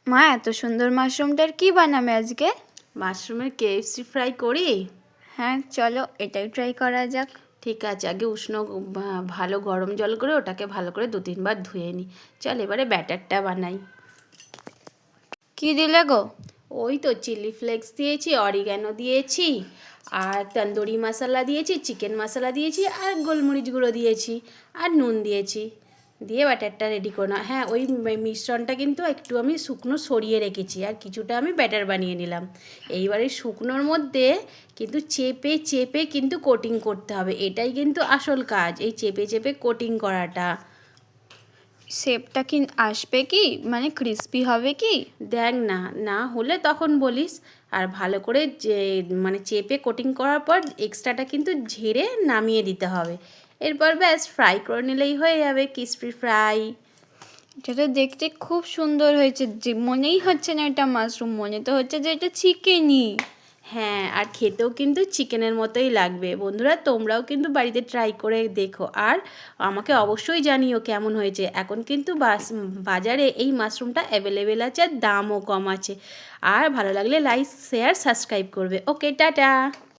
মা, এত সুন্দর মাশরুমটার কি বানাবে আজকে? মাশরুমের কেএফসি ফ্রাই করি। হ্যাঁ, চলো এটাই ট্রাই করা যাক। ঠিক আছে, আগে উষ্ণ ভালো গরম জল করে ওটাকে ভালো করে 2-3 বার ধুয়ে নিই। চল এবারে ব্যাটারটা বানাই। কি দিলে গো? ওই তো চিলি ফ্লেক্স দিয়েছি, অরিগ্যানো দিয়েছি, আর তন্দুরি মশলা দিয়েছি, চিকেন মশলা দিয়েছি, আর গোলমরিচ গুঁড়ো দিয়েছি, আর নুন দিয়েছি। দিয়ে ব্যাটারটা রেডি করো না। হ্যাঁ, ওই মিশ্রণটা কিন্তু একটু আমি শুকনো সরিয়ে রেখেছি, আর কিছুটা আমি ব্যাটার বানিয়ে নিলাম। এইবারে শুকনোর মধ্যে কিন্তু চেপে চেপে কিন্তু কোটিং করতে হবে। এটাই কিন্তু আসল কাজ, এই চেপে চেপে কোটিং করাটা। শেপটা কি আসবে কি, মানে ক্রিস্পি হবে কি? দেখ না, না হলে তখন বলিস। আর ভালো করে যে মানে চেপে কোটিং করার পর এক্সট্রাটা কিন্তু ঝেড়ে নামিয়ে দিতে হবে। এরপর ব্যাস ফ্রাই করে নিলেই হয়ে যাবে ক্রিসপি ফ্রাই। এটা তো দেখতে খুব সুন্দর হয়েছে, যে মনেই হচ্ছে না এটা মাশরুম, মনে তো হচ্ছে যে এটা চিকেনই। হ্যাঁ, আর খেতেও কিন্তু চিকেনের মতোই লাগবে। বন্ধুরা, তোমরাও কিন্তু বাড়িতে ট্রাই করে দেখো, আর আমাকে অবশ্যই জানিও কেমন হয়েছে। এখন কিন্তু বাজারে এই মাশরুমটা অ্যাভেলেবেল আছে, আর দামও কম আছে। আর ভালো লাগলে লাইক, শেয়ার, সাবস্ক্রাইব করবে। ওকে, টাটা।